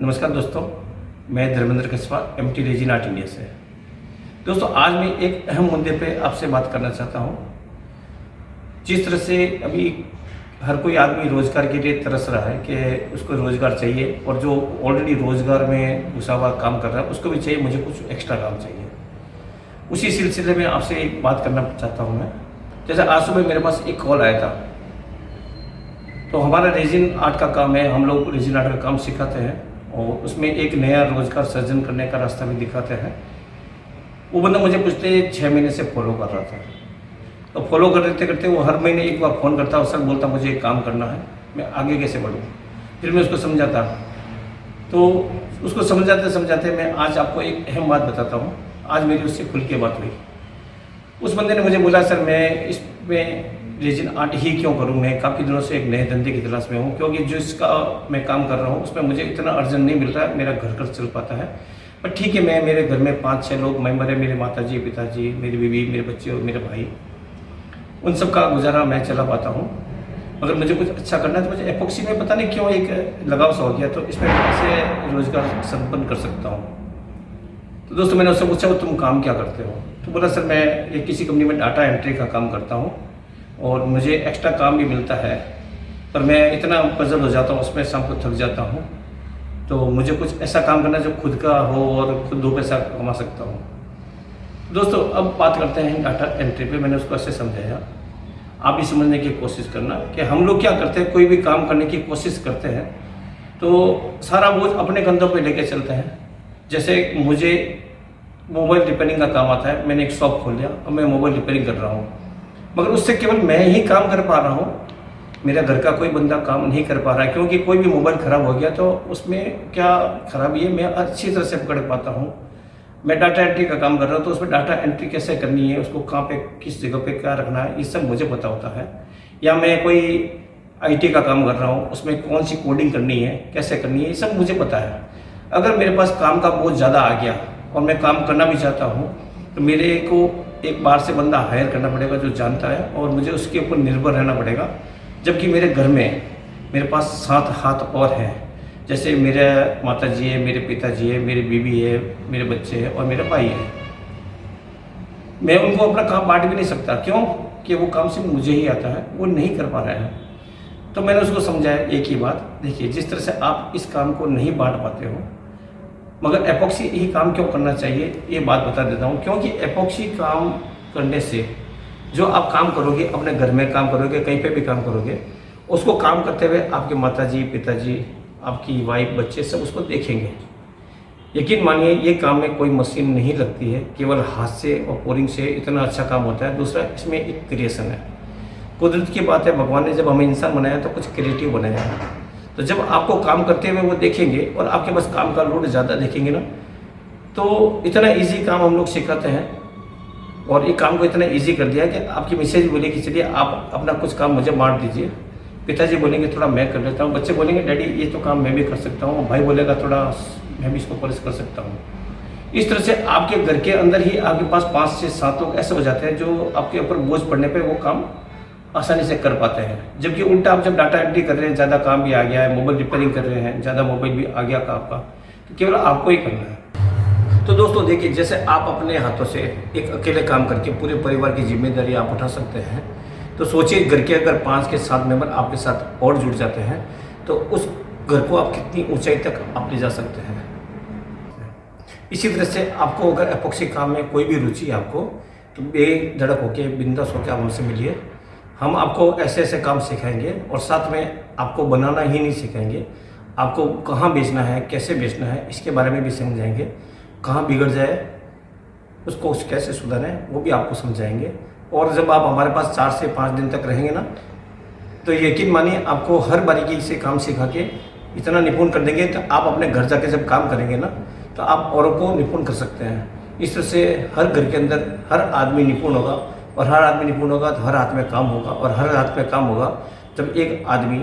नमस्कार दोस्तों, मैं धर्मेंद्र कस्बा MT रेजिन आर्ट इंडिया से। दोस्तों, आज मैं एक अहम मुद्दे पे आपसे बात करना चाहता हूँ। जिस तरह से अभी हर कोई आदमी रोज़गार के लिए तरस रहा है कि उसको रोज़गार चाहिए, और जो ऑलरेडी रोज़गार में घुसा हुआ काम कर रहा है उसको भी चाहिए मुझे कुछ एक्स्ट्रा काम चाहिए। उसी सिलसिले में आपसे एक बात करना चाहता हूँ मैं। जैसे आज सुबह मेरे पास एक कॉल आया था। तो हमारा रेजिन आर्ट का काम है, हम लोग रेजिन आर्ट का काम सिखाते हैं और उसमें एक नया रोज़गार सर्जन करने का रास्ता भी दिखाते हैं। वो बंदा मुझे पिछले 6 महीने से फॉलो कर रहा था। तो फॉलो करते करते वो हर महीने एक बार फ़ोन करता और सर बोलता मुझे एक काम करना है, मैं आगे कैसे बढ़ूँ। फिर मैं उसको समझाता। तो उसको समझाते मैं आज आपको एक अहम बात बताता हूँ। आज मेरी उससे खुल के बात हुई। उस बंदे ने मुझे बोला सर मैं इसमें रेजिन आर्ट ही क्यों करूँ, मैं काफ़ी दिनों से एक नए धंधे की तलाश में हूँ, क्योंकि जो इसका मैं काम कर रहा हूँ उसमें मुझे इतना अर्जन नहीं मिल रहा है, मेरा घर खर्च चल पाता है। पर ठीक है, मैं मेरे घर में 5-6 लोग मेंबर है, मेरे माताजी, पिताजी, मेरी बीवी, मेरे बच्चे और मेरे भाई, उन सब का गुजारा मैं चला पाता हूँ। अगर मुझे कुछ अच्छा करना है तो मुझे एपॉक्सी में पता नहीं क्यों एक लगाव सा हो गया, तो इसमें मैं कैसे रोज़गार संपन्न कर सकता हूँ। तो दोस्तों, मैंने उससे पूछा तुम काम क्या करते हो। तो बोला सर मैं एक किसी कंपनी में डाटा एंट्री का काम करता हूँ और मुझे एक्स्ट्रा काम भी मिलता है, पर मैं इतना पजल हो जाता हूँ उसमें, शाम को थक जाता हूँ। तो मुझे कुछ ऐसा काम करना जो खुद का हो और खुद 2 पैसा कमा सकता हूँ। दोस्तों, अब बात करते हैं डाटा एंट्री पे। मैंने उसको ऐसे समझाया, आप भी समझने की कोशिश करना कि हम लोग क्या करते हैं, कोई भी काम करने की कोशिश करते हैं तो सारा बोझ अपने कंधों पे लेके चलते हैं। जैसे मुझे मोबाइल रिपेयरिंग का काम आता है, मैंने एक शॉप खोल लिया और मैं मोबाइल रिपेयरिंग कर रहा हूँ, मगर उससे केवल मैं ही काम कर पा रहा हूँ, मेरा घर का कोई बंदा काम नहीं कर पा रहा है। क्योंकि कोई भी मोबाइल ख़राब हो गया तो उसमें क्या खराबी है मैं अच्छी तरह से पकड़ पाता हूँ। मैं डाटा एंट्री का काम कर रहा हूँ तो उसमें डाटा एंट्री कैसे करनी है, उसको कहाँ पे किस जगह पे क्या रखना है, ये सब मुझे पता होता है। या मैं कोई IT का काम कर रहा हूँ, उसमें कौन सी कोडिंग करनी है, कैसे करनी है, ये सब मुझे पता है। अगर मेरे पास काम का बोझ ज़्यादा आ गया और मैं काम करना भी चाहता हूँ तो मेरे को एक बाहर से बंदा हायर करना पड़ेगा जो जानता है, और मुझे उसके ऊपर निर्भर रहना पड़ेगा। जबकि मेरे घर में मेरे पास 7 हाथ और हैं। जैसे मेरे माताजी है, मेरे पिताजी है, मेरी बीवी है, मेरे बच्चे हैं और मेरा भाई है। मैं उनको अपना काम बांट भी नहीं सकता, क्यों कि वो काम सिर्फ मुझे ही आता है, वो नहीं कर पा रहे हैं। तो मैंने उसको समझाया एक ही बात, देखिए जिस तरह से आप इस काम को नहीं बांट पाते हो, मगर एपॉक्सी ही काम क्यों करना चाहिए ये बात बता देता हूँ। क्योंकि एपॉक्सी काम करने से जो आप काम करोगे, अपने घर में काम करोगे, कहीं पे भी काम करोगे, उसको काम करते हुए आपके माताजी, पिताजी, आपकी वाइफ, बच्चे सब उसको देखेंगे। यकीन मानिए ये काम में कोई मशीन नहीं लगती है, केवल हाथ से और पोरिंग से इतना अच्छा काम होता है। दूसरा, इसमें एक क्रिएशन है, कुदरत की बात है। भगवान ने जब हमें इंसान बनाया तो कुछ क्रिएटिव बनाया है। तो जब आपको काम करते हुए वो देखेंगे और आपके पास काम का लोड ज़्यादा देखेंगे ना, तो इतना इजी काम हम लोग सिखाते हैं। और ये काम को इतना इजी कर दिया कि आपकी मिसेज बोले कि चलिए आप अपना कुछ काम मुझे बांट दीजिए, पिताजी बोलेंगे थोड़ा मैं कर लेता हूँ, बच्चे बोलेंगे डैडी ये तो काम मैं भी कर सकता हूँ, भाई बोलेगा थोड़ा मैं भी इसको पॉलिश कर सकता हूँ। इस तरह से आपके घर के अंदर ही आपके पास 5 से 7 लोग ऐसे हो जाते हैं जो आपके ऊपर बोझ पड़ने पर वो काम आसानी से कर पाते हैं। जबकि उल्टा आप जब डाटा एंट्री कर रहे हैं, ज़्यादा काम भी आ गया है, मोबाइल रिपेयरिंग कर रहे हैं, ज़्यादा मोबाइल भी आ गया आपका, तो केवल आपको ही करना है। तो दोस्तों देखिए, जैसे आप अपने हाथों से एक अकेले काम करके पूरे परिवार की जिम्मेदारी आप उठा सकते हैं, तो सोचिए घर के अगर 5 के 7 मेंबर आपके साथ और जुड़ जाते हैं तो उस घर को आप कितनी ऊंचाई तक आप ले जा सकते हैं। इसी तरह से आपको अगर एपॉक्सी काम में कोई भी रुचि है आपको, तो बेधड़क होकर बिंदास होकर आप हमसे मिलिए। हम आपको ऐसे ऐसे काम सिखाएंगे और साथ में आपको बनाना ही नहीं सिखाएंगे, आपको कहाँ बेचना है, कैसे बेचना है, इसके बारे में भी समझाएंगे। कहाँ बिगड़ जाए उसको कैसे सुधारें वो भी आपको समझाएंगे। और जब आप हमारे पास 4 से 5 दिन तक रहेंगे ना, तो यकीन मानिए आपको हर बारीकी से काम सिखा के इतना निपुण कर देंगे कि आप अपने घर जाके जब काम करेंगे ना तो आप औरों को निपुण कर सकते हैं। इस तरह से हर घर के अंदर हर आदमी निपुण होगा, और हर आदमी निपुण होगा तो हर हाथ में काम होगा, और हर हाथ में काम होगा जब एक आदमी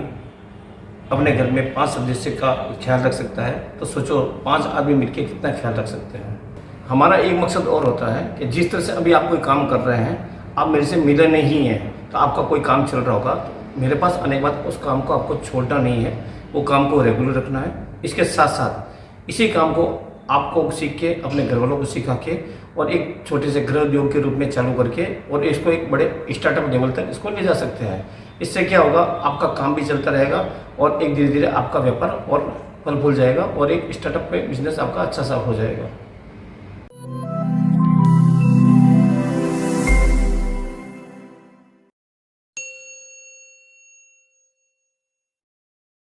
अपने घर में 5 सदस्य का ख्याल रख सकता है, तो सोचो 5 आदमी मिलकर कितना ख्याल रख सकते हैं। हमारा एक मकसद और होता है कि जिस तरह से अभी आप कोई काम कर रहे हैं, आप मेरे से मिले नहीं हैं, तो आपका कोई काम चल रहा होगा, तो मेरे पास आने के बाद उस काम को आपको छोड़ना नहीं है, वो काम को रेगुलर रखना है। इसके साथ साथ इसी काम को आपको सीख के अपने घर वालों को सिखा के और एक छोटे से गृह उद्योग के रूप में चालू करके और इसको एक बड़े स्टार्टअप लेवल तक इसको ले जा सकते हैं। इससे क्या होगा, आपका काम भी चलता रहेगा और एक धीरे धीरे आपका व्यापार और फल फूल जाएगा और एक स्टार्टअप पे बिजनेस आपका अच्छा सा हो जाएगा।